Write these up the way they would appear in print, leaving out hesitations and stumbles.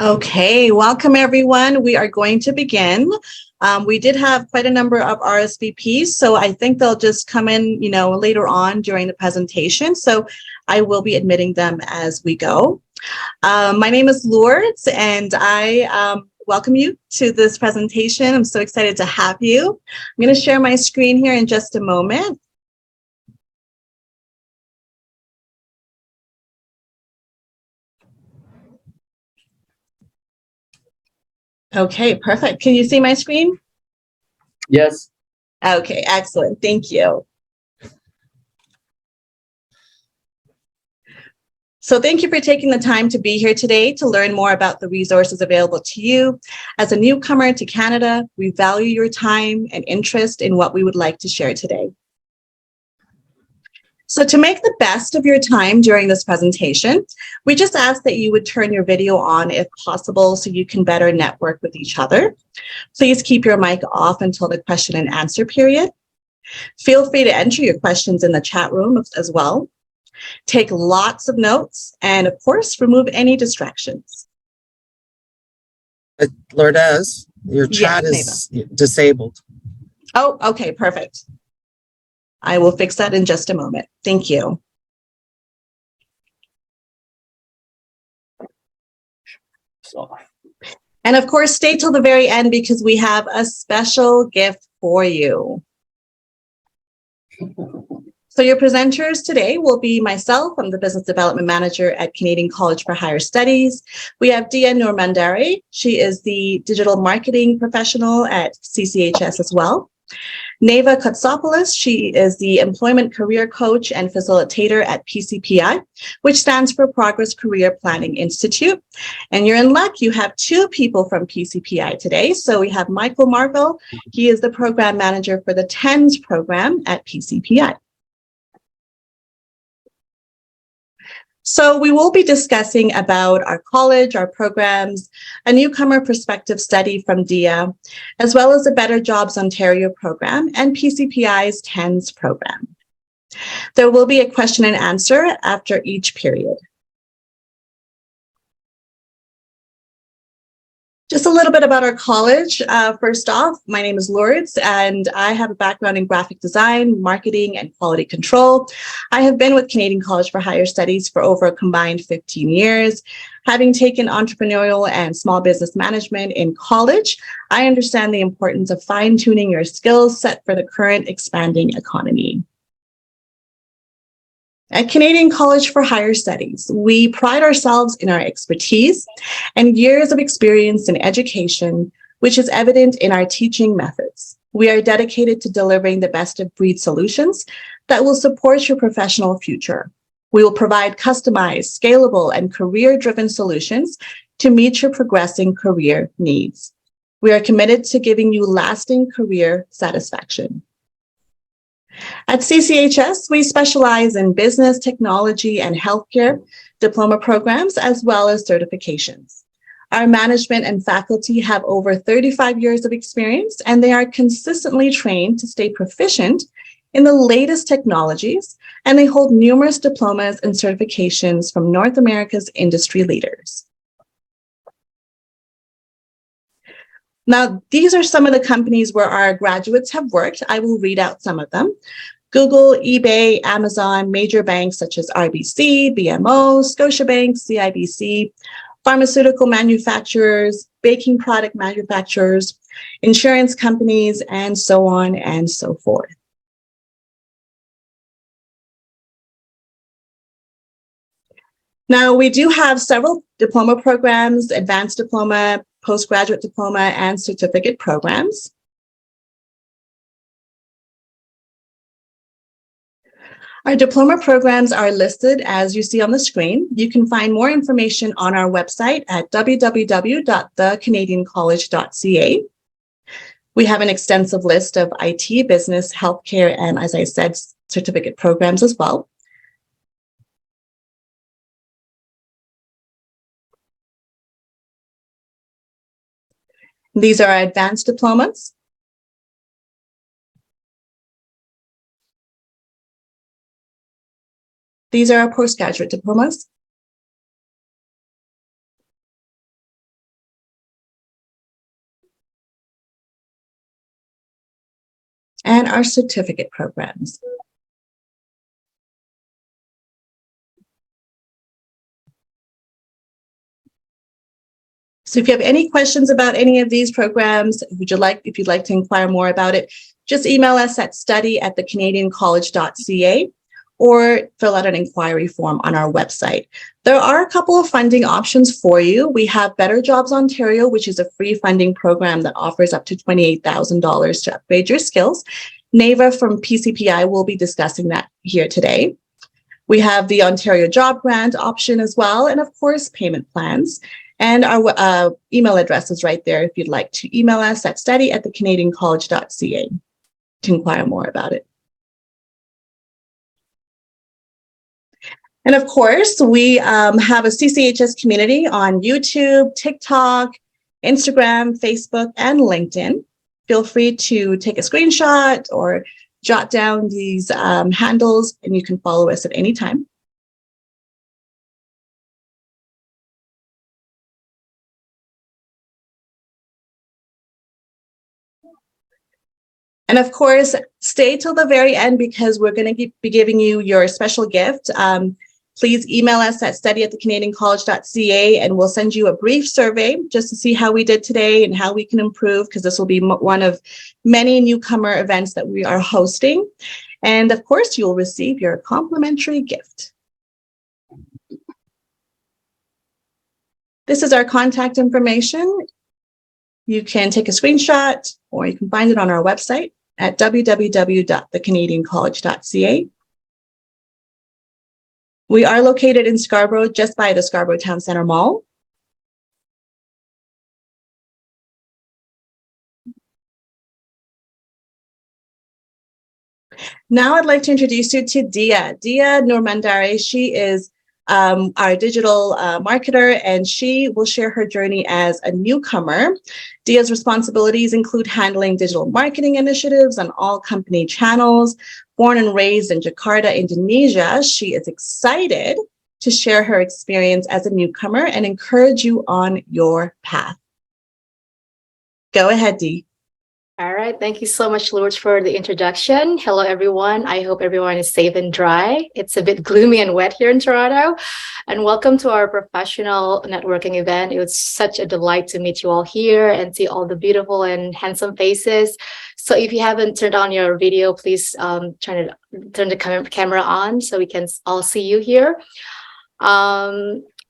Okay, welcome everyone. We are going to begin. We did have quite a number of RSVPs, so I think they'll just come in, later on during the presentation. So I will be admitting them as we go. My name is Lourdes, and I welcome you to this presentation. I'm so excited to have you. I'm going to share my screen here in just a moment. Okay, perfect. Can you see my screen? Yes. Okay, excellent. Thank you. So thank you for taking the time to be here today to learn more about the resources available to you. As a newcomer to Canada, we value your time and interest in what we would like to share today. So to make the best of your time during this presentation, we just ask that you would turn your video on if possible so you can better network with each other. Please keep your mic off until the question and answer period. Feel free to enter your questions in the chat room as well. Take lots of notes and, of course, remove any distractions. Lourdes, your chat Yes, is disabled. Oh, okay, perfect. I will fix that in just a moment. Thank you. And of course, stay till the very end because we have a special gift for you. So your presenters today will be myself. I'm the Business Development Manager at Canadian College for Higher Studies. We have Dia Normandari. She is the Digital Marketing Professional at CCHS as well. Neva Kotsopoulos, she is the Employment Career Coach and Facilitator at PCPI, which stands for Progress Career Planning Institute. And you're in luck, you have two people from PCPI today. So we have Michael Marvell. He is the Program Manager for the TENS program at PCPI. So we will be discussing about our college, our programs, a newcomer perspective study from DIA, as well as the Better Jobs Ontario program and PCPI's TENS program. There will be a question and answer after each period. Just a little bit about our college. First off, my name is Lourdes, and I have a background in graphic design, marketing, and quality control. I have been with Canadian College for Higher Studies for over a combined 15 years. Having taken entrepreneurial and small business management in college, I understand the importance of fine-tuning your skills set for the current expanding economy. At Canadian College for Higher Studies, we pride ourselves in our expertise and years of experience in education, which is evident in our teaching methods. We are dedicated to delivering the best of breed solutions that will support your professional future. We will provide customized, scalable, and career-driven solutions to meet your progressing career needs. We are committed to giving you lasting career satisfaction. At CCHS, we specialize in business, technology, and healthcare diploma programs, as well as certifications. Our management and faculty have over 35 years of experience, and they are consistently trained to stay proficient in the latest technologies, and they hold numerous diplomas and certifications from North America's industry leaders. Now, these are some of the companies where our graduates have worked. I will read out some of them. Google, eBay, Amazon, major banks such as RBC, BMO, Scotiabank, CIBC, pharmaceutical manufacturers, baking product manufacturers, insurance companies, and so on and so forth. Now, we do have several diploma programs, advanced diploma, postgraduate diploma, and certificate programs. Our diploma programs are listed as you see on the screen. You can find more information on our website at www.thecanadiancollege.ca. We have an extensive list of IT, business, healthcare, and, as I said, certificate programs as well. These are our advanced diplomas. These are our postgraduate diplomas. and our certificate programs. So if you have any questions about any of these programs, if you'd like to inquire more about it, just email us at study@thecanadiancollege.ca or fill out an inquiry form on our website. There are a couple of funding options for you. We have Better Jobs Ontario, which is a free funding program that offers up to $28,000 to upgrade your skills. NAVA from PCPI will be discussing that here today. We have the Ontario Job Grant option as well, and of course, payment plans. And our email address is right there if you'd like to email us at study@thecanadiancollege.ca to inquire more about it. And of course, we have a CCHS community on YouTube, TikTok, Instagram, Facebook, and LinkedIn. Feel free to take a screenshot or jot down these handles, and you can follow us at any time. And of course, stay till the very end because we're going to be giving you your special gift. Please email us at study@thecanadiancollege.ca and we'll send you a brief survey just to see how we did today and how we can improve, because this will be one of many newcomer events that we are hosting. And of course, you'll receive your complimentary gift. This is our contact information. You can take a screenshot or you can find it on our website at www.thecanadiancollege.ca. We are located in Scarborough, just by the Scarborough Town Centre Mall. Now I'd like to introduce you to Dia Nurmandare. She is our digital marketer, and she will share her journey as a newcomer. Dia's responsibilities include handling digital marketing initiatives on all company channels. Born and raised in Jakarta, Indonesia, she is excited to share her experience as a newcomer and encourage you on your path. Go ahead, Dee. All right. Thank you so much, Lourdes, for the introduction. Hello, everyone. I hope everyone is safe and dry. It's a bit gloomy and wet here in Toronto. And welcome to our professional networking event. It was such a delight to meet you all here and see all the beautiful and handsome faces. So if you haven't turned on your video, please turn the camera on so we can all see you here.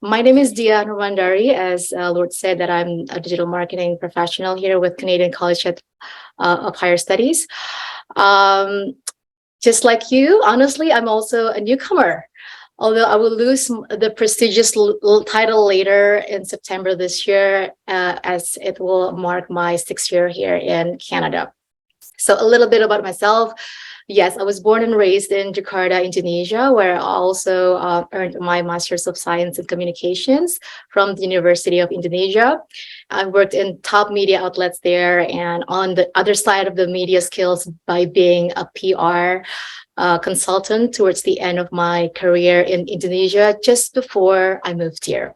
My name is Dia Nurmandare. As Lourdes said, that I'm a digital marketing professional here with Canadian College of Higher Studies. Just like you, honestly, I'm also a newcomer. Although I will lose the prestigious title later in September this year, as it will mark my 6th year here in Canada. So a little bit about myself. Yes, I was born and raised in Jakarta, Indonesia, where I also earned my Master's of Science in Communications from the University of Indonesia. I worked in top media outlets there, and on the other side of the media skills by being a PR consultant towards the end of my career in Indonesia, just before I moved here.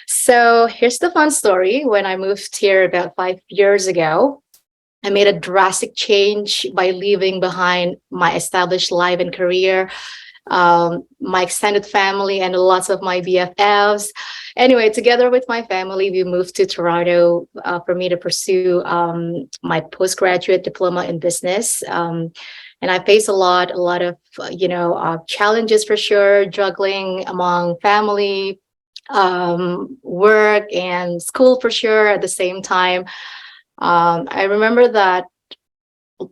So here's the fun story. When I moved here about 5 years ago, I made a drastic change by leaving behind my established life and career, my extended family, and lots of my BFFs. Anyway, together with my family, we moved to Toronto for me to pursue my postgraduate diploma in business. And I faced a lot of challenges for sure, juggling among family, work, and school for sure at the same time. I remember that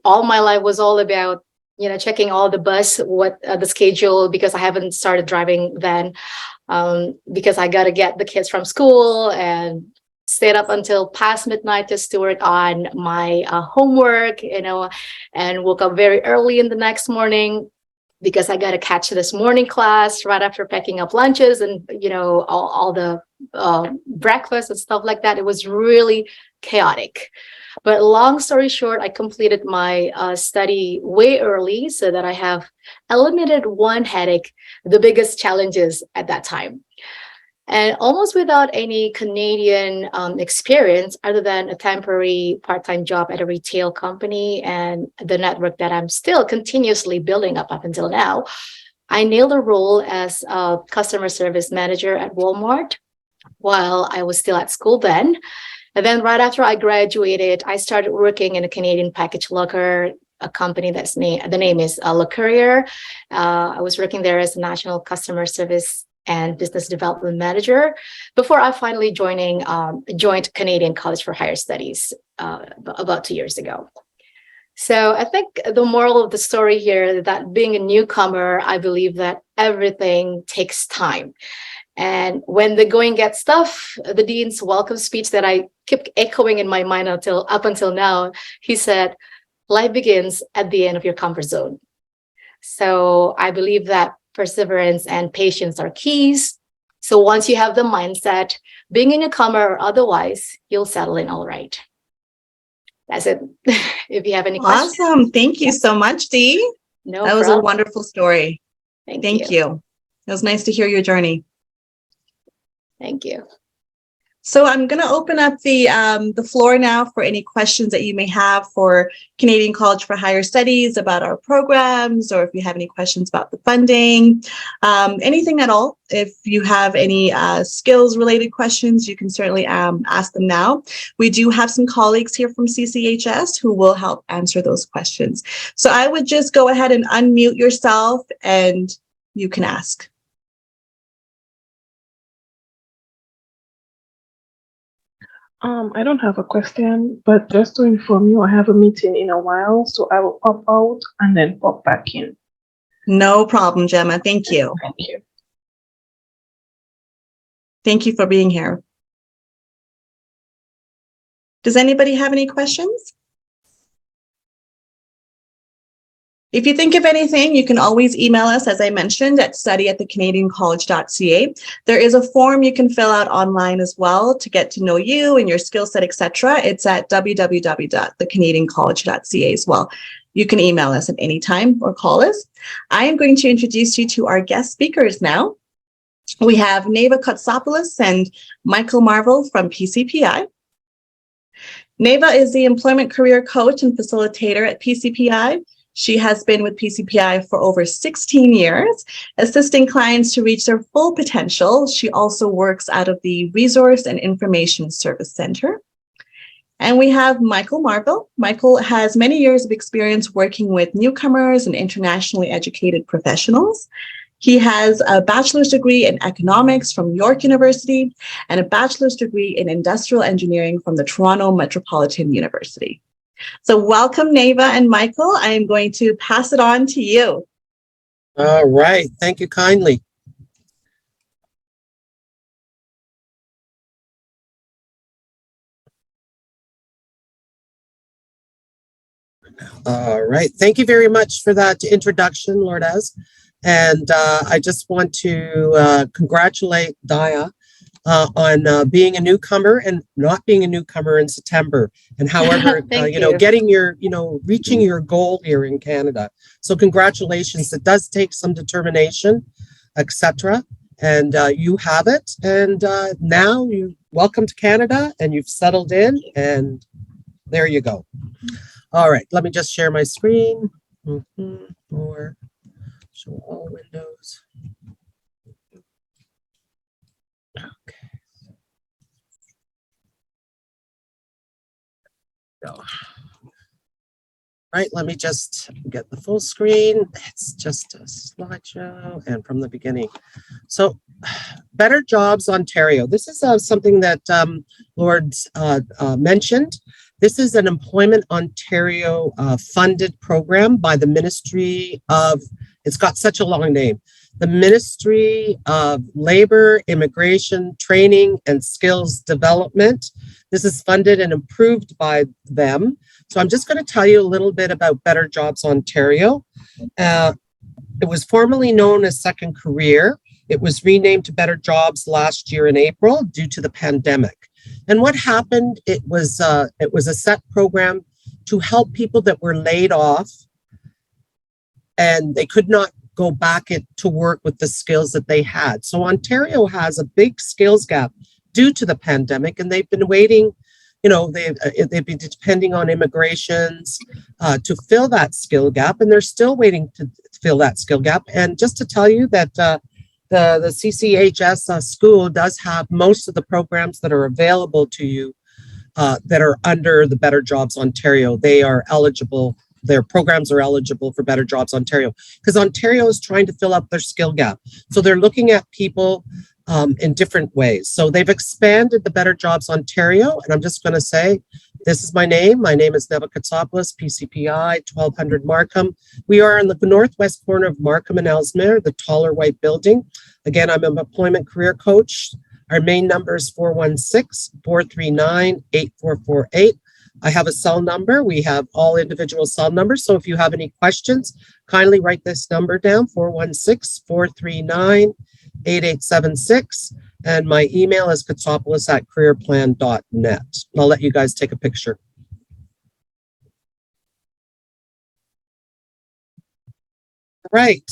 all my life was all about, checking all the the schedule, because I haven't started driving then, because I got to get the kids from school and stayed up until past midnight just to work on my homework, and woke up very early in the next morning because I got to catch this morning class right after packing up lunches and, all the breakfast and stuff like that. It was really chaotic. But long story short, I completed my study way early so that I have eliminated one headache, the biggest challenges at that time. And almost without any Canadian experience, other than a temporary part-time job at a retail company and the network that I'm still continuously building up until now, I nailed a role as a customer service manager at Walmart while I was still at school then. And then right after I graduated, I started working in a Canadian package locker, a company the name is Le Courier. I was working there as a national customer service and business development manager before I finally joined Canadian College for Higher Studies about 2 years ago. So I think the moral of the story here is that being a newcomer, I believe that everything takes time. And when the going gets tough, the dean's welcome speech that I keep echoing in my mind up until now, he said, life begins at the end of your comfort zone. So I believe that perseverance and patience are keys. So once you have the mindset, being a newcomer or otherwise, you'll settle in all right. That's it. If you have any questions. Awesome. Thank you so much, Dee. No That was problem. a wonderful story. Thank you. It was nice to hear your journey. Thank you. So I'm going to open up the floor now for any questions that you may have for Canadian College for Higher Studies about our programs, or if you have any questions about the funding, anything at all. If you have any skills-related questions, you can certainly ask them now. We do have some colleagues here from CCHS who will help answer those questions. So I would just go ahead and unmute yourself and you can ask. I don't have a question, but just to inform you, I have a meeting in a while, so I will pop out and then pop back in. No problem, Gemma. Thank you. Thank you. Thank you for being here. Does anybody have any questions? If you think of anything, you can always email us, as I mentioned, at study@thecanadiancollege.ca. There is a form you can fill out online as well to get to know you and your skill set, etc. It's at www.thecanadiancollege.ca as well. You can email us at any time or call us. I am going to introduce you to our guest speakers now. We have Neva Kotsopoulos and Michael Marvel from PCPI. Neva is the employment career coach and facilitator at PCPI. She has been with PCPI for over 16 years, assisting clients to reach their full potential. She also works out of the Resource and Information Service Center. And we have Michael Marvel. Michael has many years of experience working with newcomers and internationally educated professionals. He has a bachelor's degree in economics from York University and a bachelor's degree in industrial engineering from the Toronto Metropolitan University. So welcome, Neva and Michael. I am going to pass it on to you. All right. Thank you kindly. All right. Thank you very much for that introduction, Lourdes. And I just want to congratulate Daya on being a newcomer and not being a newcomer in September. And however, getting your, reaching your goal here in Canada. So congratulations. It does take some determination, etc. And you have it. And now you welcome to Canada and you've settled in and there you go. All right, let me just share my screen. Or show all windows. Okay. Go. Right, let me just get the full screen. It's just a slideshow and from the beginning. So Better Jobs Ontario. This is something that Lourdes mentioned. This is an Employment Ontario funded program by the Ministry of, it's got such a long name, the Ministry of Labor, Immigration, Training and Skills Development. This is funded and approved by them. So I'm just going to tell you a little bit about Better Jobs Ontario. It was formerly known as Second Career. It was renamed to Better Jobs last year in April due to the pandemic. And what happened, it was a set program to help people that were laid off and they could not go back to work with the skills that they had. So Ontario has a big skills gap due to the pandemic, and they've been waiting, they've been depending on immigrations to fill that skill gap, and they're still waiting to fill that skill gap. And just to tell you that the CCHS school does have most of the programs that are available to you that are under the Better Jobs Ontario. They are eligible. Their programs are eligible for Better Jobs Ontario because Ontario is trying to fill up their skill gap. So they're looking at people in different ways. So they've expanded the Better Jobs Ontario, and I'm just going to say, this is my name. My name is Neva Katsopoulos, PCPI, 1200 Markham. We are in the northwest corner of Markham and Ellesmere, the taller white building. Again, I'm an employment career coach. Our main number is 416-439-8448. I have a cell number. We have all individual cell numbers. So if you have any questions, kindly write this number down, 416-439-8876. And my email is katsopoulos@careerplan.net. I'll let you guys take a picture. Right.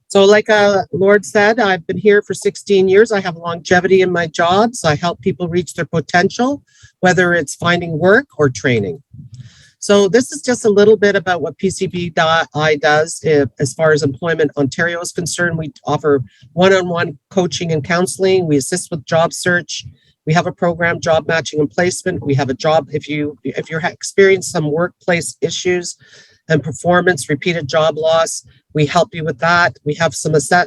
So like Lord said, I've been here for 16 years. I have longevity in my jobs. I help people reach their potential, whether it's finding work or training. So this is just a little bit about what PCPI does as far as Employment Ontario is concerned. We offer one-on-one coaching and counseling. We assist with job search. We have a program, job matching and placement. We have a job, if you're experiencing some workplace issues and performance, repeated job loss, we help you with that. We have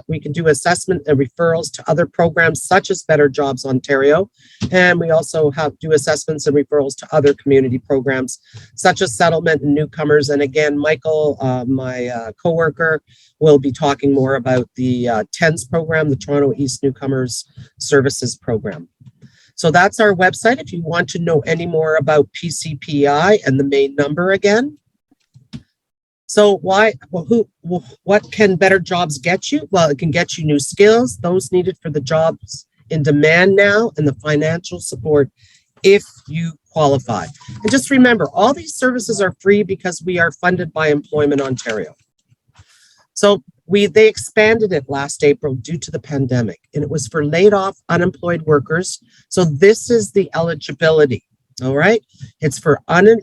we can do assessment and referrals to other programs such as Better Jobs Ontario. And we also do assessments and referrals to other community programs such as settlement and newcomers. And again, Michael, my coworker, will be talking more about the TENS program, the Toronto East Newcomers Services Program. So that's our website if you want to know any more about PCPI and the main number again. So what can Better Jobs get you? Well, it can get you new skills, those needed for the jobs in demand now, and the financial support if you qualify. And just remember, all these services are free because we are funded by Employment Ontario. So they expanded it last April due to the pandemic, and it was for laid off unemployed workers. So this is the eligibility. All right. It's for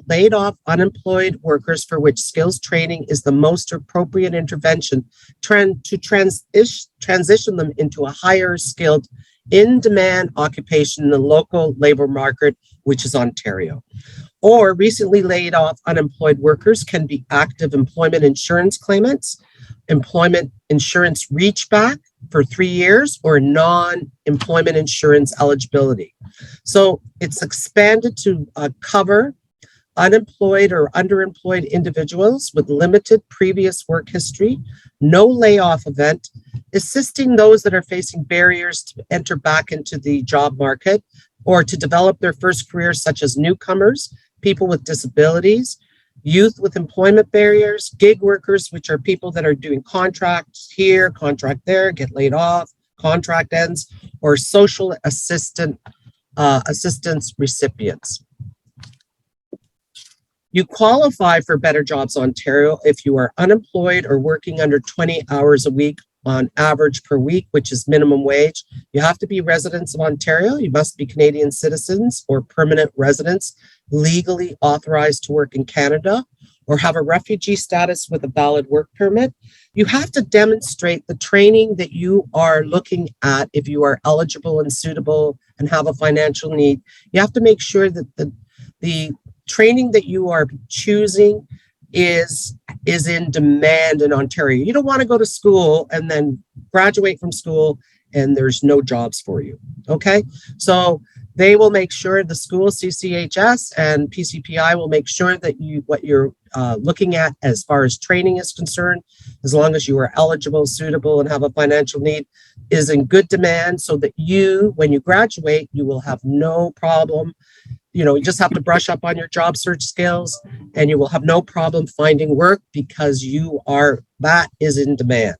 laid off unemployed workers for which skills training is the most appropriate intervention to transition them into a higher skilled in-demand occupation in the local labor market, which is Ontario. Or recently laid off unemployed workers can be active employment insurance claimants, employment insurance reach back for 3 years, or non-employment insurance eligibility. So it's expanded to cover unemployed or underemployed individuals with limited previous work history, no layoff event, assisting those that are facing barriers to enter back into the job market or to develop their first career, such as newcomers, people with disabilities, youth with employment barriers, gig workers, which are people that are doing contracts here, contract there, get laid off, contract ends, or social assistance recipients. You qualify for Better Jobs Ontario if you are unemployed or working under 20 hours a week on average per week, which is minimum wage. You have to be residents of Ontario. You must be Canadian citizens or permanent residents legally authorized to work in Canada, or have a refugee status with a valid work permit. You have to demonstrate the training that you are looking at if you are eligible and suitable and have a financial need. You have to make sure that the training that you are choosing is in demand in Ontario. You don't want to go to school and then graduate from school and there's no jobs for you. Okay, so they will make sure, the school, CCHS and PCPI will make sure that what you're looking at as far as training is concerned, as long as you are eligible, suitable, and have a financial need, is in good demand, so that when you graduate, you will have no problem. You just have to brush up on your job search skills and you will have no problem finding work because that is in demand.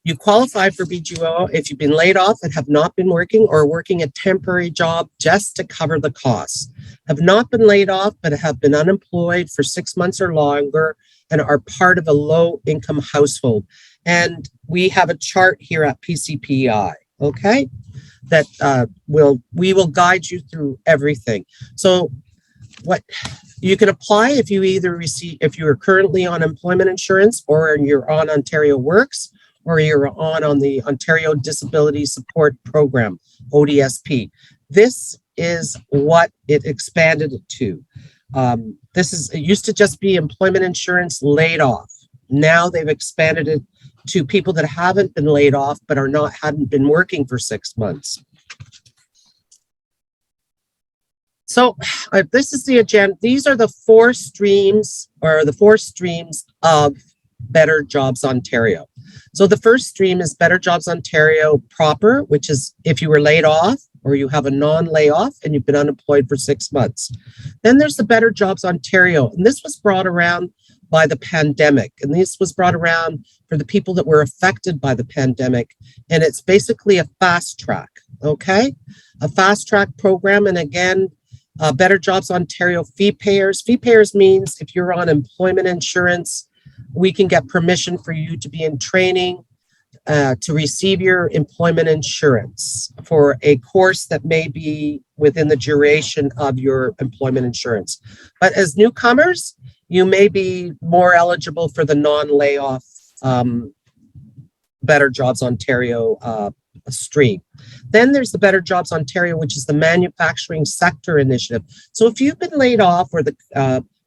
You qualify for BGO if you've been laid off and have not been working, or working a temporary job just to cover the costs. Have not been laid off but have been unemployed for 6 months or longer and are part of a low income household. And we have a chart here at PCPI, okay, that we will guide you through everything. So what you can apply if you if you are currently on employment insurance, or you're on Ontario Works, or you're on the Ontario Disability Support Program, ODSP. This is what it expanded it to. It used to just be employment insurance laid off. Now they've expanded it to people that haven't been laid off but hadn't been working for 6 months. So this is the agenda. These are the four streams of Better Jobs Ontario. So the first stream is Better Jobs Ontario proper, which is if you were laid off or you have a non-layoff and you've been unemployed for 6 months. Then there's the Better Jobs Ontario, and this was brought around by the pandemic, and this was brought around for the people that were affected by the pandemic, and it's basically a fast track, okay? A fast track program, and again, Better Jobs Ontario fee payers. Fee payers means if you're on employment insurance, we can get permission for you to be in training to receive your employment insurance for a course that may be within the duration of your employment insurance. But as newcomers, you may be more eligible for the non-layoff Better Jobs Ontario stream. Then there's the Better Jobs Ontario, which is the manufacturing sector initiative. So if you've been laid off or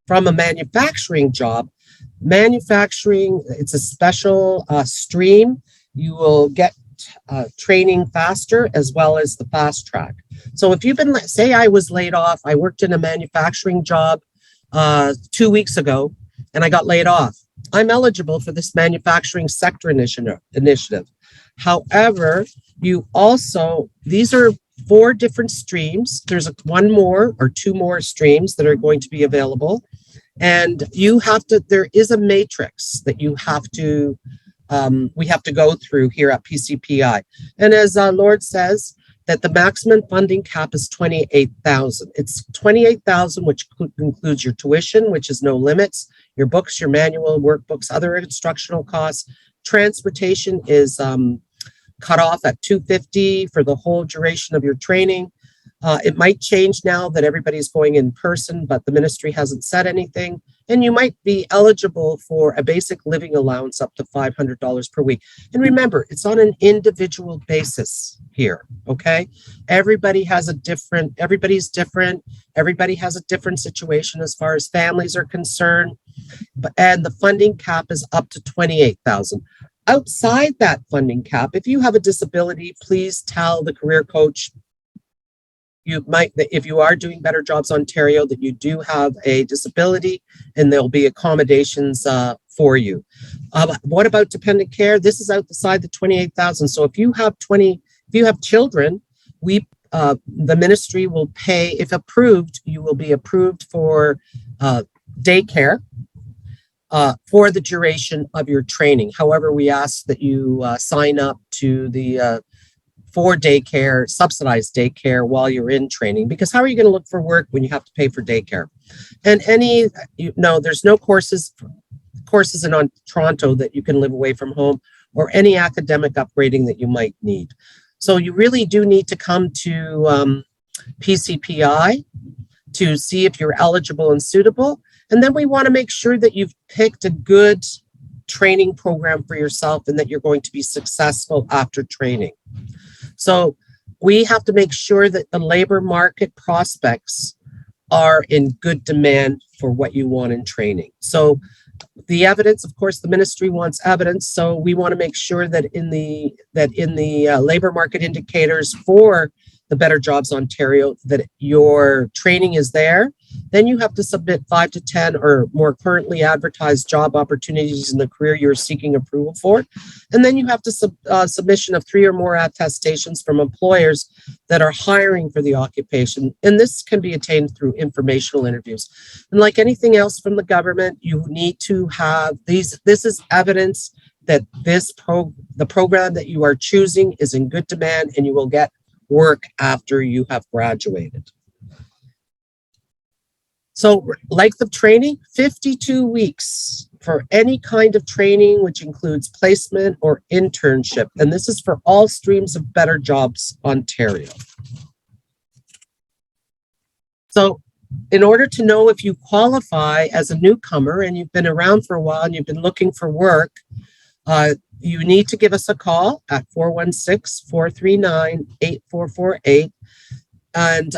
from a manufacturing job, it's a special stream. You will get training faster as well as the fast track. So if you've been, say I was laid off, I worked in a manufacturing job 2 weeks ago and I got laid off. I'm eligible for this manufacturing sector initiative. However, these are 4 different streams. There's one more or 2 more streams that are going to be available. And there is a matrix that we have to go through here at PCPI. And as Lord says, that the maximum funding cap is $28,000. It's $28,000, which includes your tuition, which is no limits, your books, your manual, workbooks, other instructional costs. Transportation is cut off at $250 for the whole duration of your training. It might change now that everybody's going in person, but the ministry hasn't said anything. And you might be eligible for a basic living allowance up to $500 per week. And remember, it's on an individual basis here, okay? Everybody's different. Everybody has a different situation as far as families are concerned. And the funding cap is up to $28,000. Outside that funding cap, if you have a disability, please tell the career coach if you are doing Better Jobs Ontario, that you do have a disability and there'll be accommodations for you. What about dependent care? This is outside the $28,000. So if you have children, the ministry will pay, if approved, you will be approved for daycare for the duration of your training. However, we ask that you sign up to for daycare, subsidized daycare while you're in training, because how are you going to look for work when you have to pay for daycare? And there's no courses in Toronto that you can live away from home, or any academic upgrading that you might need. So you really do need to come to PCPI to see if you're eligible and suitable. And then we want to make sure that you've picked a good training program for yourself and that you're going to be successful after training. So we have to make sure that the labor market prospects are in good demand for what you want in training. So the evidence, of course, the ministry wants evidence. So we want to make sure that in the labor market indicators for the Better Jobs Ontario, that your training is there. Then you have to submit 5 to 10 or more currently advertised job opportunities in the career you're seeking approval for. And then you have to submission of 3 or more attestations from employers that are hiring for the occupation. And this can be attained through informational interviews. And like anything else from the government, you need to have this is evidence that the program that you are choosing is in good demand and you will get work after you have graduated. So length of training, 52 weeks for any kind of training, which includes placement or internship. And this is for all streams of Better Jobs Ontario. So in order to know if you qualify as a newcomer and you've been around for a while and you've been looking for work, you need to give us a call at 416-439-8448. And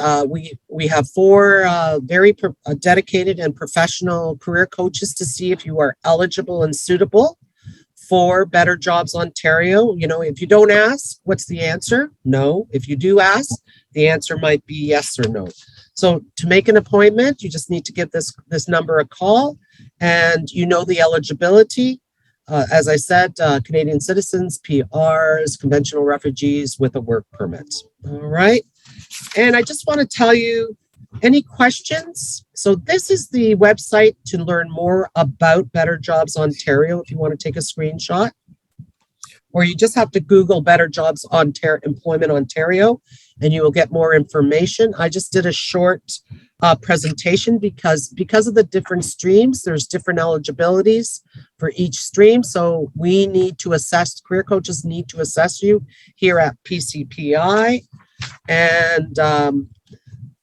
we have 4 very dedicated and professional career coaches to see if you are eligible and suitable for Better Jobs Ontario. You know, if you don't ask, what's the answer? No. If you do ask, the answer might be yes or no. So to make an appointment, you just need to give this number a call, and you know the eligibility. As I said, Canadian citizens, PRs, conventional refugees with a work permit. All right. And I just want to tell you, any questions? So this is the website to learn more about Better Jobs Ontario if you want to take a screenshot. Or you just have to Google Better Jobs Ontario, Employment Ontario, and you will get more information. I just did a short presentation because of the different streams, there's different eligibilities for each stream. So we need to assess, career coaches need to assess you here at PCPI. And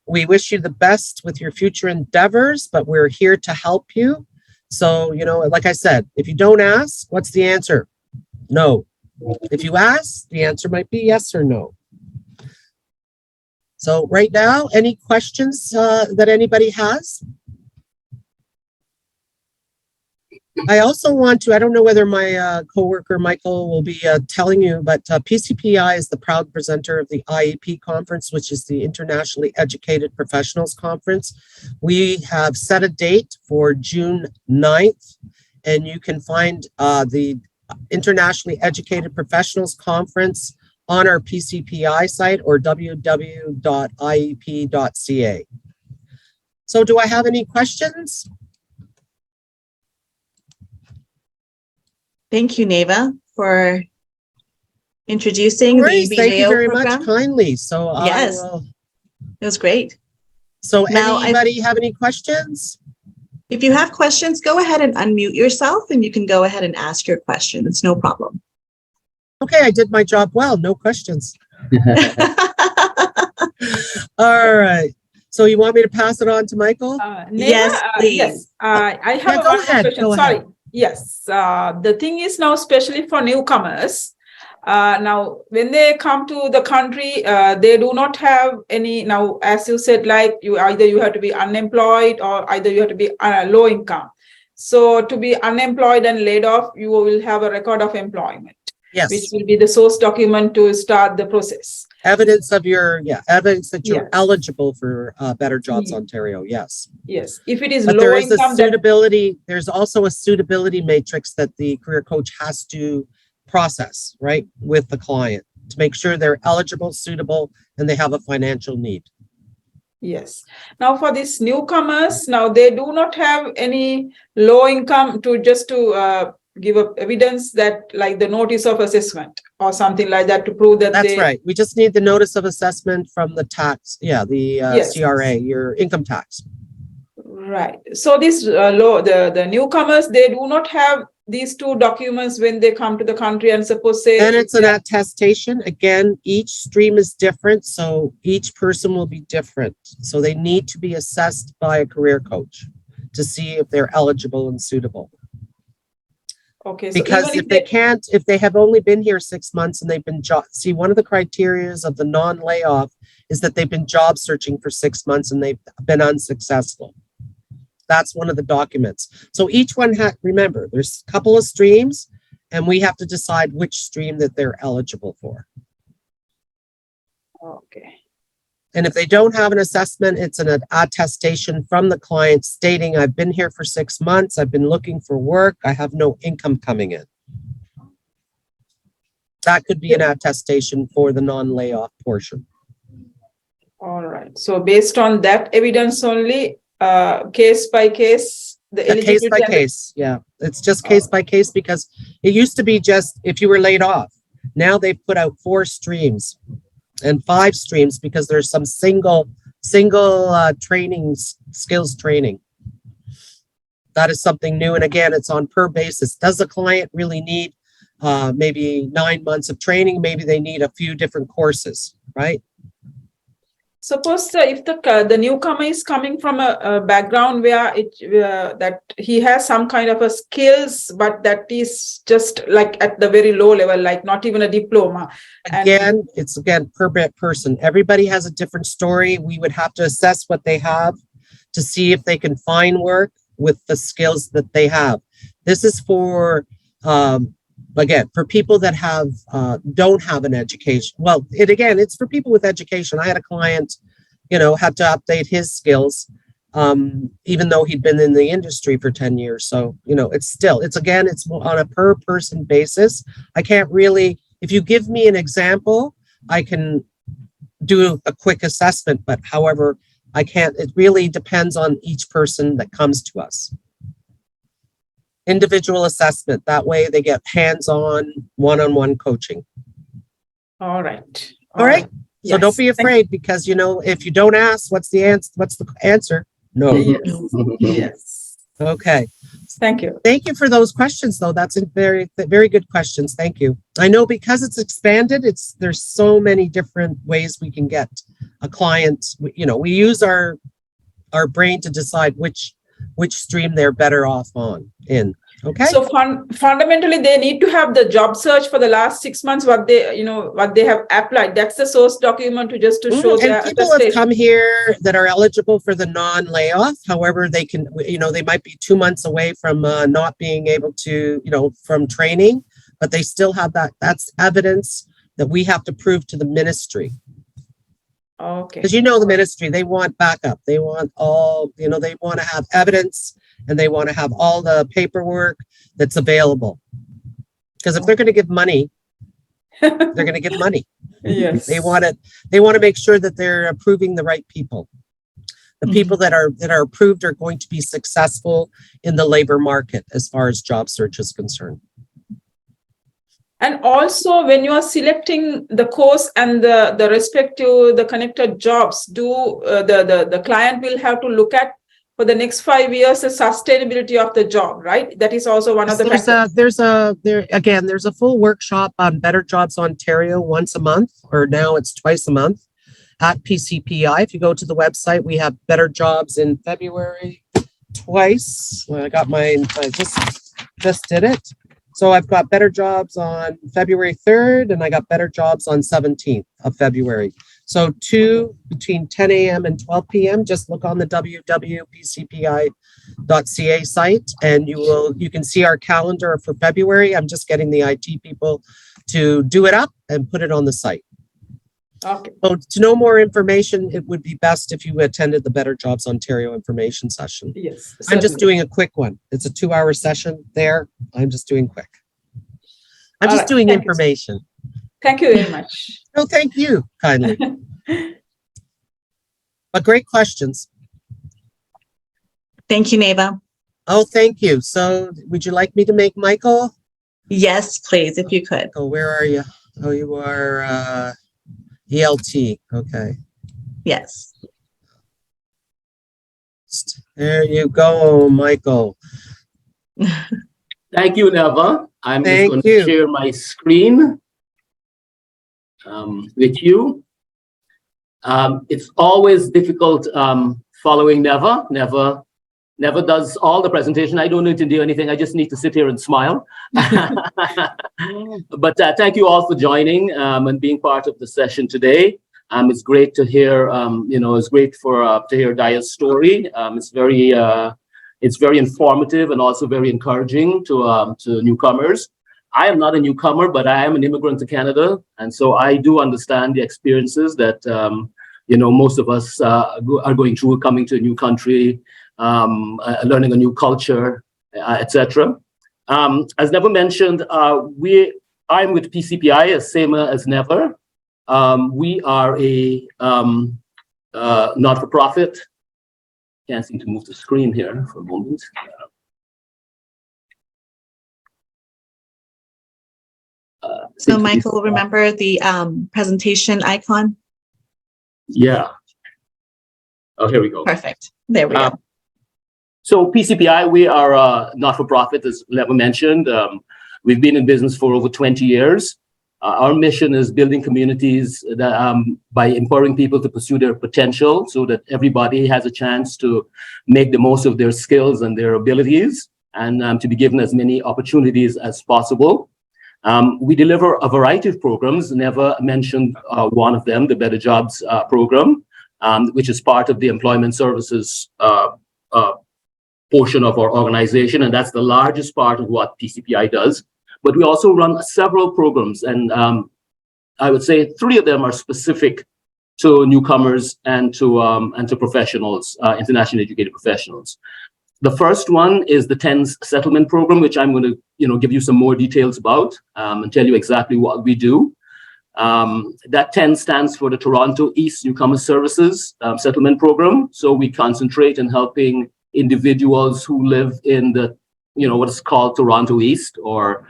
we wish you the best with your future endeavors, but we're here to help you. So, you know, like I said, if you don't ask, what's the answer? No. If you ask, the answer might be yes or no. So right now, any questions that anybody has? I also want to, I don't know whether my coworker Michael will be telling you, but PCPI is the proud presenter of the IEP conference, which is the Internationally Educated Professionals Conference. We have set a date for June 9th, and you can find the Internationally Educated Professionals Conference on our PCPI site or www.iep.ca. So do I have any questions? Thank you, Neva, for introducing Great, the thank you BJO very program. much kindly. So Yes. It was great. So Now, anybody have any questions? If you have questions, go ahead and unmute yourself and you can go ahead and ask your question. It's no problem. Okay, I did my job well. No questions. All right. So you want me to pass it on to Michael? Yes, please. Yes, I have Yeah, a go one ahead, question. go Sorry. ahead. Yes, the thing is now, especially for newcomers, now when they come to the country, they do not have any, now as you said, like you either you have to be unemployed or either you have to be low income. So to be unemployed and laid off, you will have a record of employment. Yes. Which will be the source document to start the process. Evidence of your, evidence that you're Yes. eligible for Better Jobs Yes. Ontario, yes. Yes, if it is But low there is a income, then suitability, there's also a suitability matrix that the career coach has to process, right, with the client to make sure they're eligible, suitable, and they have a financial need. yes. Now for these newcomers, now they do not have any low income to just to give up evidence that like the notice of assessment or something like that to prove that That's right. We just need the notice of assessment from the tax. Yeah, the Yes. CRA, your income tax. Right. So this the newcomers, they do not have these two documents when they come to the country, and suppose say. And it's an attestation. Again, each stream is different, so each person will be different. So they need to be assessed by a career coach to see if they're eligible and suitable. Okay. So Because even if they can't, if they have only been here 6 months and they've been see, one of the criterias of the non-layoff is that they've been job searching for 6 months and they've been unsuccessful. That's one of the documents. So each one remember, there's a couple of streams and we have to decide which stream that they're eligible for. Okay. And if they don't have an assessment, it's an attestation from the client stating, I've been here for 6 months, I've been looking for work, I have no income coming in. That could be an attestation for the non-layoff portion. All right. So based on that evidence only, case by case, the A case eligibility by and the- case, yeah. It's just case by case because it used to be just if you were laid off. Now they've put out 4 streams and 5 streams because there's some single training, skills training. That is something new. And again, it's on per basis. Does the client really need maybe 9 months of training? Maybe they need a few different courses, right? Suppose if the newcomer is coming from a background where that he has some kind of a skills, but that is just like at the very low level, like not even a diploma. Again, it's per person. Everybody has a different story. We would have to assess what they have to see if they can find work with the skills that they have. This is for again, for people that have don't have an education. Well, it's for people with education. I had a client, had to update his skills, even though he'd been in the industry for 10 years. So, it's on a per person basis. I can't really, if you give me an example, I can do a quick assessment, but however, I can't, it really depends on each person that comes to us. Individual assessment. That way they get hands-on, one-on-one coaching. All right. All right. So Yes. don't be afraid because, if you don't ask, what's the answer? No. Yes. Okay. Thank you. Thank you for those questions, though. That's a very, very good questions. Thank you. I know because it's expanded, there's so many different ways we can get a client. We use our brain to decide which stream they're better off in. Okay. So fundamentally, they need to have the job search for the last 6 months, what they have applied. That's the source document to show their and people have attestation. come here that are eligible for the non-layoff. However, they can, they might be 2 months away from not being able to, from training, but they still have that. That's evidence that we have to prove to the ministry. Okay. Because the ministry, they want backup. They want all, they want to have evidence and they want to have all the paperwork that's available. Because if they're going to give money, they're going to give money. Yes. They want to make sure that they're approving the right people. The people that are approved are going to be successful in the labor market as far as job search is concerned. And also, when you are selecting the course and the respective the connected jobs, the client will have to look at for the next 5 years the sustainability of the job, right? That is also one of the factors. There's a full workshop on Better Jobs Ontario once a month, or now it's twice a month at PCPI. If you go to the website, we have Better Jobs in February twice. Well, I just did it. So I've got Better Jobs on February 3rd, and I got Better Jobs on 17th of February. So 2 between 10 a.m. and 12 p.m. Just look on the www.pcpi.ca site, and you can see our calendar for February. I'm just getting the IT people to do it up and put it on the site. Okay. So to know more information, it would be best if you attended the Better Jobs Ontario information session. Yes. I'm just certainly. doing a quick one. It's a 2-hour session there. I'm just doing quick. I'm All just right. doing Thank you. information. Thank you very much. No, thank you kindly. But great questions. Thank you, Neva. Oh, thank you. So would you like me to make Michael? Yes, please, if you could. Oh, where are you? Oh, you are ELT. Okay. Yes. There you go, Michael. Thank you, Neva. I'm just Thank going you. to share my screen with you. It's always difficult following Neva. Neva does all the presentation. I don't need to do anything. I just need to sit here and smile. But thank you all for joining and being part of the session today. It's great to hear, it's great to hear Daya's story. It's very informative and also very encouraging to newcomers. I am not a newcomer, but I am an immigrant to Canada, and so I do understand the experiences that most of us are going through coming to a new country, learning a new culture, etc. As Neva mentioned, I'm with PCPI, same as Neva. We are a not-for-profit can't seem to move the screen here for a moment. So Michael, remember the presentation icon? Yeah. Oh, here we go. Perfect. There we go. So PCPI, we are a not-for-profit, as Leva mentioned. We've been in business for over 20 years. Our mission is building communities that, by empowering people to pursue their potential so that everybody has a chance to make the most of their skills and their abilities, and to be given as many opportunities as possible. We deliver a variety of programs. Never mentioned one of them, the Better Jobs program, which is part of the employment services portion of our organization, and that's the largest part of what PCPI does. But we also run several programs, and I would say 3 of them are specific to newcomers and to professionals, internationally educated professionals. The first one is the TENS settlement program, which I'm going to give you some more details about and tell you exactly what we do. That TENS stands for the Toronto East Newcomers Services Settlement Program. So we concentrate on helping individuals who live in the what is called Toronto East, or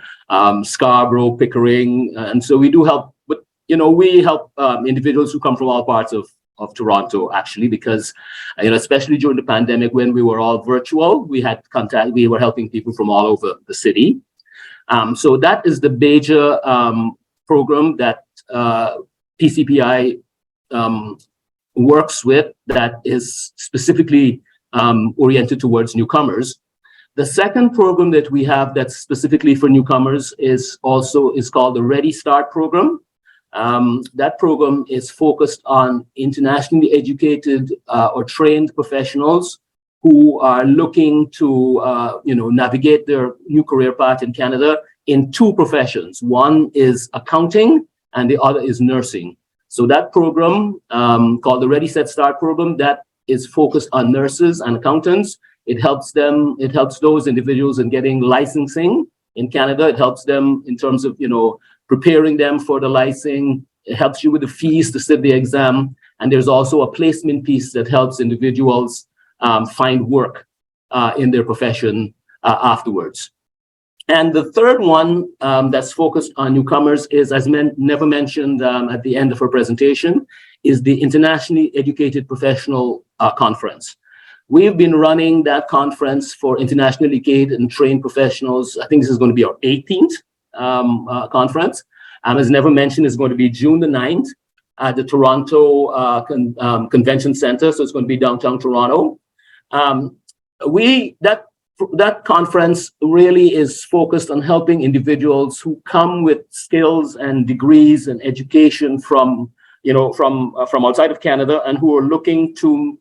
Scarborough, Pickering, and so we do help. But we help individuals who come from all parts of Toronto, actually, because especially during the pandemic when we were all virtual, we had contact. We were helping people from all over the city. So that is the major program that PCPI works with, that is specifically oriented towards newcomers. The second program that we have that's specifically for newcomers is called the Ready Start program. That program is focused on internationally educated or trained professionals who are looking to navigate their new career path in Canada in 2 professions. One is accounting and the other is nursing. So that program called the Ready Set Start program, that is focused on nurses and accountants. It helps those individuals in getting licensing in Canada. It helps them in terms of, preparing them for the licensing. It helps you with the fees to sit the exam. And there's also a placement piece that helps individuals find work in their profession afterwards. And the third one that's focused on newcomers is, as Never mentioned at the end of her presentation, is the Internationally Educated Professional Conference. We've been running that conference for internationally educated and trained professionals. I think this is going to be our 18th conference. As Never mentioned, it's going to be June the 9th at the Toronto Convention Center. So it's going to be downtown Toronto. That conference really is focused on helping individuals who come with skills and degrees and education from outside of Canada and who are looking to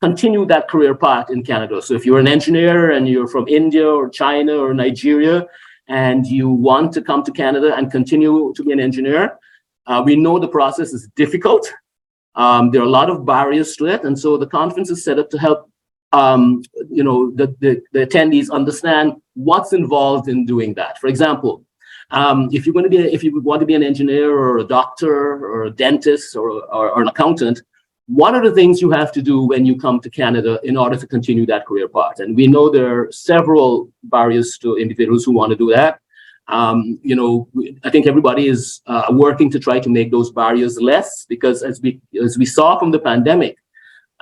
continue that career path in Canada. So if you're an engineer and you're from India or China or Nigeria and you want to come to Canada and continue to be an engineer, we know the process is difficult. There are a lot of barriers to it. And so the conference is set up to help the attendees understand what's involved in doing that. For example, if you want to be an engineer or a doctor or a dentist or an accountant, what are the things you have to do when you come to Canada in order to continue that career path? And we know there are several barriers to individuals who want to do that. I think everybody is working to try to make those barriers less, because as we saw from the pandemic,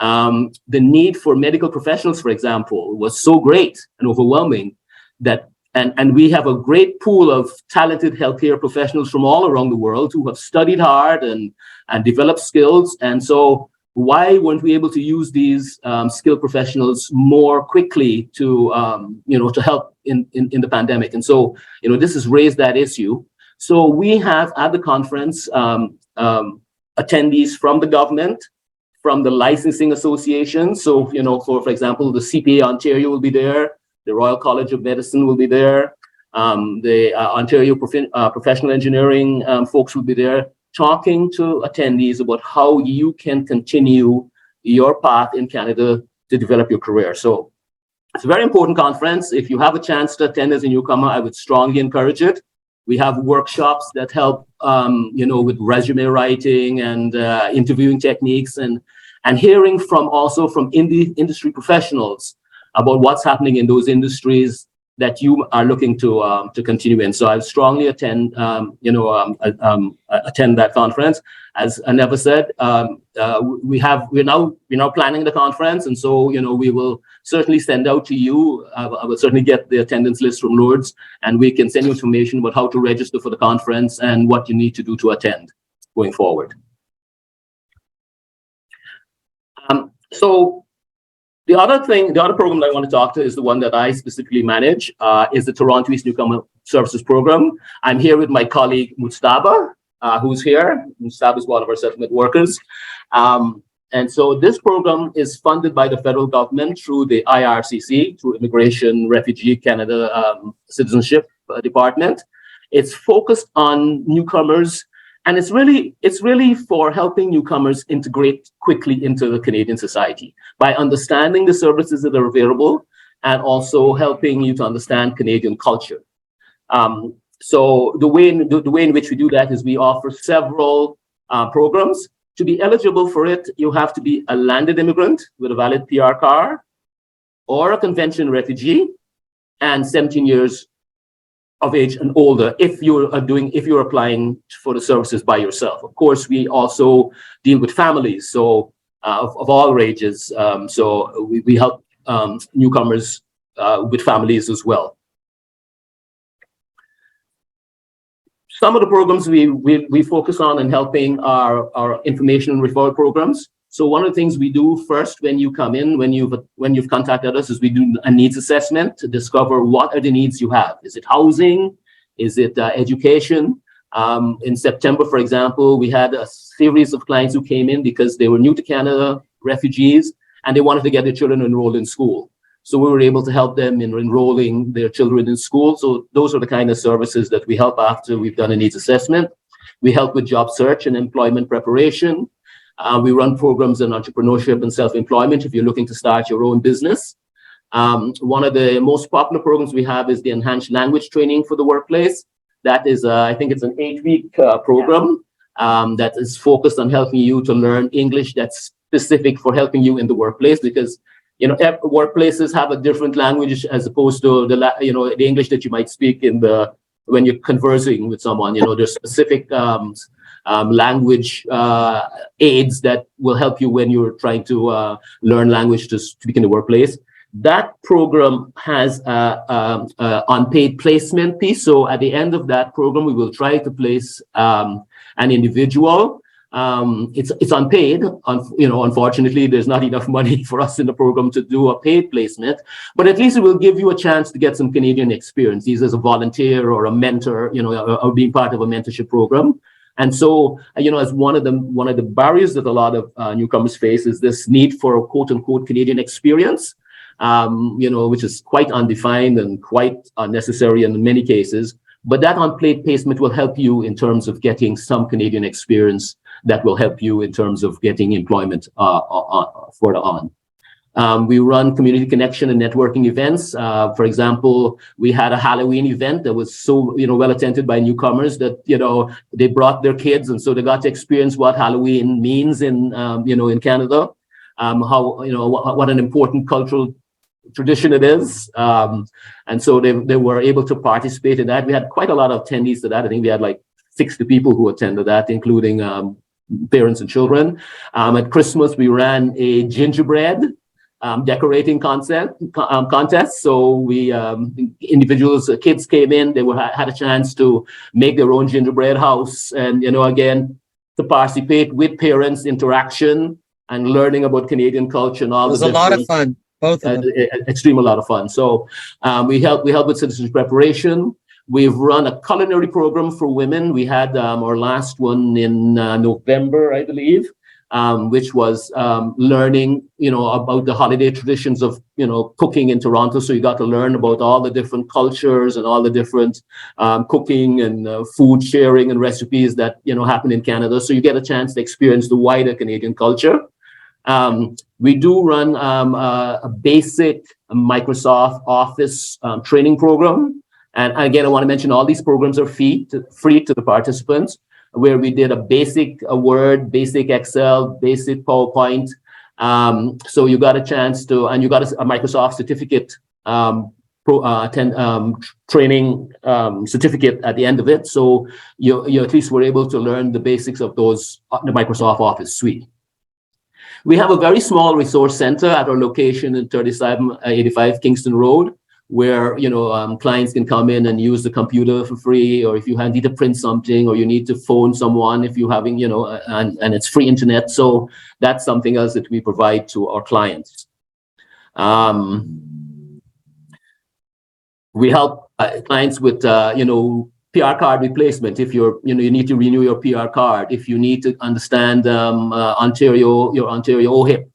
the need for medical professionals, for example, was so great and overwhelming that, and we have a great pool of talented healthcare professionals from all around the world who have studied hard and developed skills. And so why weren't we able to use these skilled professionals more quickly to help in the pandemic? And so, this has raised that issue. So we have at the conference attendees from the government, from the licensing association. So, for example, the CPA Ontario will be there. The Royal College of Medicine will be there. The Ontario Professional Engineering folks will be there, talking to attendees about how you can continue your path in Canada to develop your career. So it's a very important conference. If you have a chance to attend as a newcomer, I would strongly encourage it. We have workshops that help, with resume writing and interviewing techniques. And and hearing from also from industry professionals about what's happening in those industries that you are looking to continue in. So I strongly attend attend that conference. As Aneva said, we're now planning the conference, and so we will certainly send out to you. I will certainly get the attendance list from Lourdes, and we can send you information about how to register for the conference and what you need to do to attend going forward. So the other program that I want to talk to is the one that I specifically manage, is the Toronto East Newcomer Services Program. I'm here with my colleague Mustaba, who's here. Mustaba is one of our settlement workers. And so this program is funded by the federal government through the IRCC, through Immigration, Refugee, Canada Citizenship Department. It's focused on newcomers, and it's really for helping newcomers integrate quickly into the Canadian society by understanding the services that are available and also helping you to understand Canadian culture. So the way in which we do that is we offer several programs. To be eligible for it, you have to be a landed immigrant with a valid PR card or a convention refugee and 17 years of age and older if you're applying for the services by yourself. Of course, we also deal with families, so of all ages. So we help newcomers with families as well. Some of the programs we focus on in helping our information and referral programs. So one of the things we do first when you come in, when you've contacted us, is we do a needs assessment to discover what are the needs you have. Is it housing? Is it education? In September, for example, we had a series of clients who came in because they were new to Canada, refugees, and they wanted to get their children enrolled in school. So we were able to help them in enrolling their children in school. So those are the kind of services that we help after we've done a needs assessment. We help with job search and employment preparation. We run programs in entrepreneurship and self-employment if you're looking to start your own business. One of the most popular programs we have is the enhanced language training for the workplace. That is, I think it's an 8-week program that is focused on helping you to learn English that's specific for helping you in the workplace, because workplaces have a different language as opposed to the English that you might speak when you're conversing with someone. There's specific language aids that will help you when you're trying to learn language to speak in the workplace. That program has an unpaid placement piece. So at the end of that program, we will try to place an individual. It's unpaid. Unfortunately, there's not enough money for us in the program to do a paid placement, but at least it will give you a chance to get some Canadian experience, either as a volunteer or a mentor, or being part of a mentorship program. And so, as one of the barriers that a lot of newcomers face is this need for a quote unquote Canadian experience, which is quite undefined and quite unnecessary in many cases. But that unpaid placement will help you in terms of getting some Canadian experience that will help you in terms of getting employment further on. We run community connection and networking events. For example, we had a Halloween event that was so well attended by newcomers that they brought their kids, and so they got to experience what Halloween means in Canada, what an important cultural tradition it is, and so they were able to participate in that. We had quite a lot of attendees to that. I think we had like 60 people who attended that, including parents and children. At Christmas, we ran a gingerbread decorating contest. So we kids came in, they had a chance to make their own gingerbread house, and again, to participate with parents, interaction and learning about Canadian culture and all. It was a lot of fun, both of them. Extreme, a lot of fun. So we help with citizenship preparation. We've run a culinary program for women. We had our last one in November, I believe, which was learning, about the holiday traditions of, cooking in Toronto. So you got to learn about all the different cultures and all the different cooking and food sharing and recipes that, happen in Canada. So you get a chance to experience the wider Canadian culture. We do run a basic Microsoft Office training program. And again, I want to mention all these programs are free to the participants, where we did a basic Word, basic Excel, basic PowerPoint, So you got a chance to, and you got a Microsoft certificate, training certificate at the end of it. So you at least were able to learn the basics of those, the Microsoft Office suite. We have a very small resource center at our location in 3785 Kingston Road, where clients can come in and use the computer for free, or if you need to print something, or you need to phone someone, if you're having, and it's free internet. So that's something else that we provide to our clients. We help clients with, PR card replacement. If you need to renew your PR card, if you need to understand your Ontario OHIP,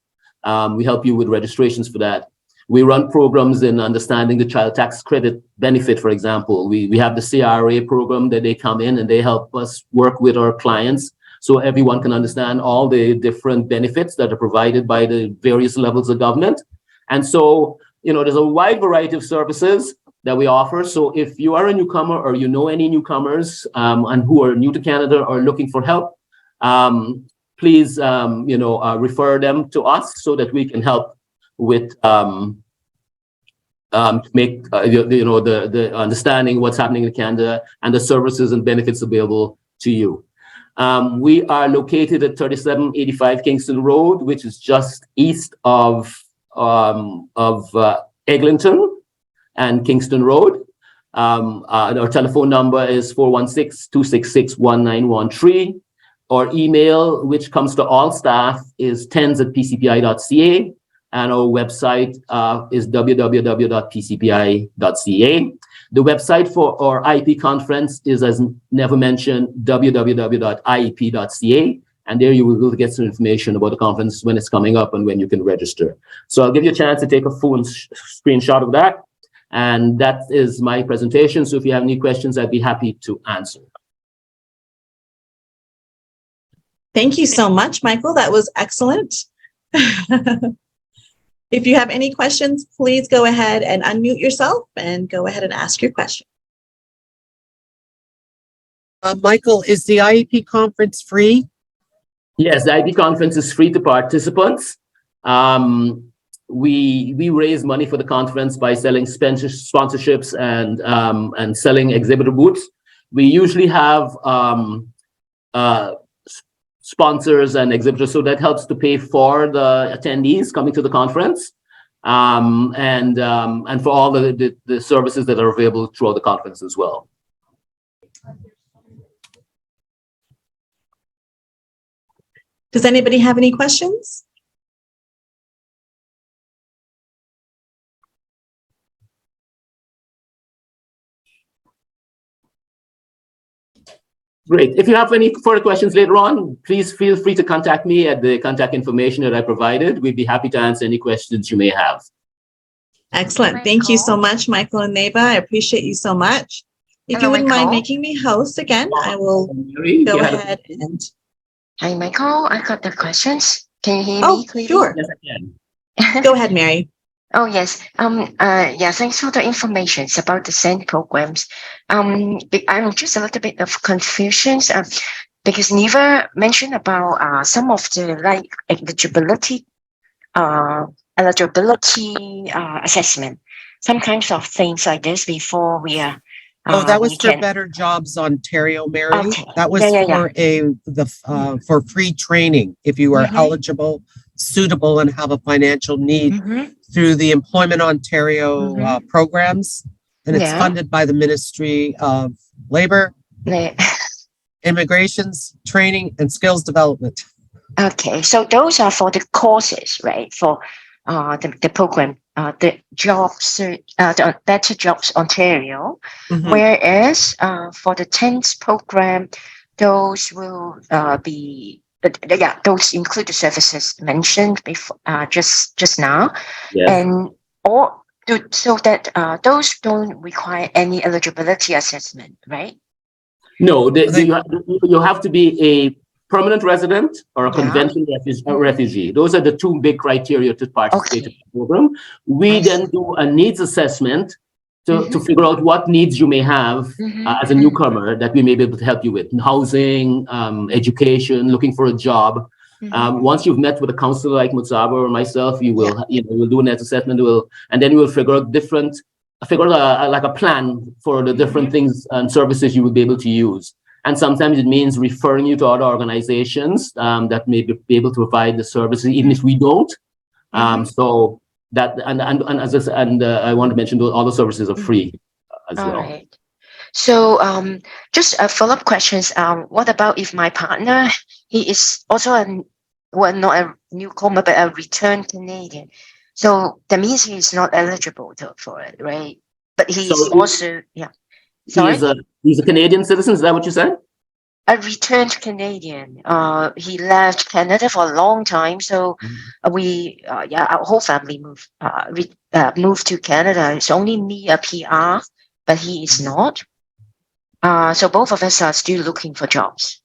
we help you with registrations for that. We run programs in understanding the child tax credit benefit, for example. We have the CRA program that they come in and they help us work with our clients so everyone can understand all the different benefits that are provided by the various levels of government. And so, there's a wide variety of services that we offer. So if you are a newcomer or you know any newcomers and who are new to Canada or looking for help, please, refer them to us so that we can help with make the understanding what's happening in Canada and the services and benefits available to you. We are located at 3785 Kingston Road, which is just east of Eglinton and Kingston Road. Our telephone number is 416-266-1913. Our email, which comes to all staff, is tens@pcpi.ca. And our website is www.pcpi.ca. The website for our IEP conference is, as never mentioned, www.iep.ca. And there you will get some information about the conference, when it's coming up and when you can register. So I'll give you a chance to take a phone screenshot of that. And that is my presentation. So if you have any questions, I'd be happy to answer. Thank you so much, Michael. That was excellent. If you have any questions, please go ahead and unmute yourself and go ahead and ask your question. Michael, is the IEP conference free? Yes, the IEP conference is free to participants. We raise money for the conference by selling sponsorships and selling exhibitor booths. We usually have sponsors and exhibitors, so that helps to pay for the attendees coming to the conference, and for all the services that are available throughout the conference as well. Does anybody have any questions? Great. If you have any further questions later on, please feel free to contact me at the contact information that I provided. We'd be happy to answer any questions you may have. Excellent. Thank you so much, Michael and Neva. I appreciate you so much. If you wouldn't mind making me host again, I will go ahead and... Hi, Michael. I got the questions. Can you hear me clearly? Sure. Yes, I can. Go ahead, Mary. Oh, yes. Thanks for the information about the SEND programs. I'm just a little bit of confusion because Neva mentioned about some of the eligibility assessment, some kinds of things like this before we are. That was for Better Jobs Ontario, Mary. Okay. That was for free training if you are eligible, suitable, and have a financial need through the Employment Ontario programs, and it's funded by the Ministry of Labor, Immigrations, Training, and Skills Development. Okay, so those are for the courses, right? For the program, the Better Jobs Ontario, whereas for the TENS program, those will be those include the services mentioned before, just now, and so that those don't require any eligibility assessment, right? No, you have to be a permanent resident or a conventional refugee. Those are the two big criteria to participate in the program. We then do a needs assessment to figure out what needs you may have as a newcomer that we may be able to help you with. Housing, education, looking for a job. Once you've met with a counselor like Mutsaba or myself, you will, we'll do a net assessment, and then we'll figure out like a plan for the different things and services you will be able to use. And sometimes it means referring you to other organizations that may be able to provide the services, even if we don't. So that, and I want to mention all the services are free as well. All right. So just a follow-up questions. What about if my partner, he is also not a newcomer, but a returned Canadian? So that means he's not eligible for it, right? But he's also, Sorry? He's a Canadian citizen, is that what you said? A returned Canadian. He left Canada for a long time, so our whole family moved to Canada. It's only me, a PR, but he is not. So both of us are still looking for jobs.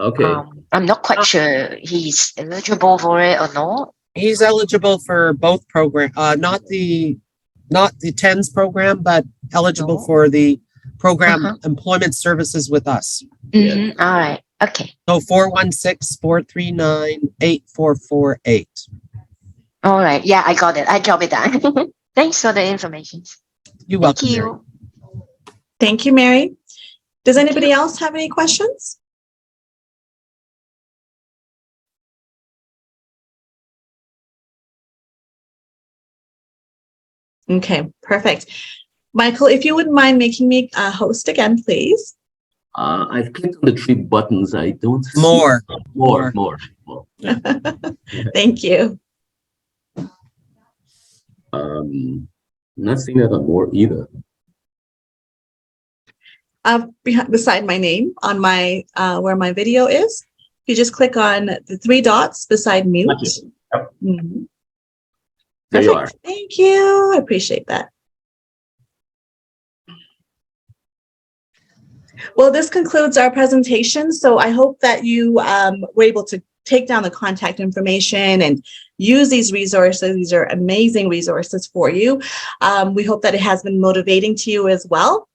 Okay. I'm not quite sure he's eligible for it or not. He's eligible for both programs, not the TENS program, but eligible for the program employment services with us. All right. Okay. So 416-439-8448. All right. Yeah, I got it. I jot it down. Thanks for the information. You're welcome. Thank Mary. you. Thank you, Mary. Does anybody else have any questions? Okay, perfect. Michael, if you wouldn't mind making me a host again, please. I've clicked on the 3 buttons. I don't see More. Yeah. Thank you. Not seeing that on more either. Beside my name on my where my video is, you just click on the 3 dots beside mute. Yep. Mhm. There you are. Perfect. Thank you. I appreciate that. Well, this concludes our presentation. So I hope that you were able to take down the contact information and use these resources. These are amazing resources for you. We hope that it has been motivating to you as well.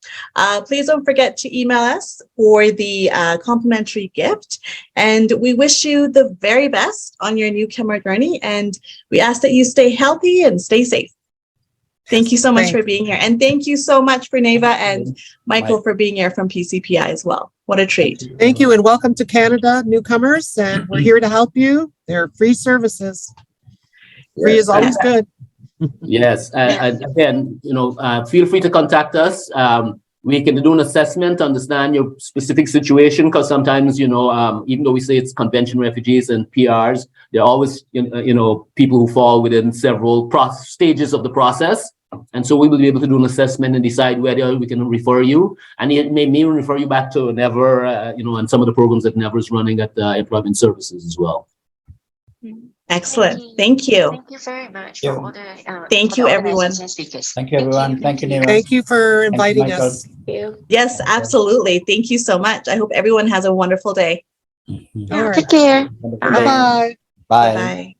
Please don't forget to email us for the complimentary gift. And we wish you the very best on your newcomer journey. And we ask that you stay healthy and stay safe. Thank you so much for being here. And thank you so much for Neva and Michael for being here from PCPI as well. What a treat. Thank you, and welcome to Canada, newcomers. And we're here to help you. They're free services. Free is always good. Yes. And again, feel free to contact us. We can do an assessment, understand your specific situation, because sometimes, even though we say it's convention refugees and PRs, there are always, people who fall within several stages of the process. And so we will be able to do an assessment and decide whether we can refer you. And it may even refer you back to Never, and some of the programs that Never is running at Employment Services as well. Excellent. Thank you. Thank you very much for all the Thank you, everyone. speakers. Thank you, everyone. Thank you, Neva. Thank you for inviting Michael. us. Thank you. Yes, absolutely. Thank you so much. I hope everyone has a wonderful day. All right. Take care. Bye-bye. Bye. Bye.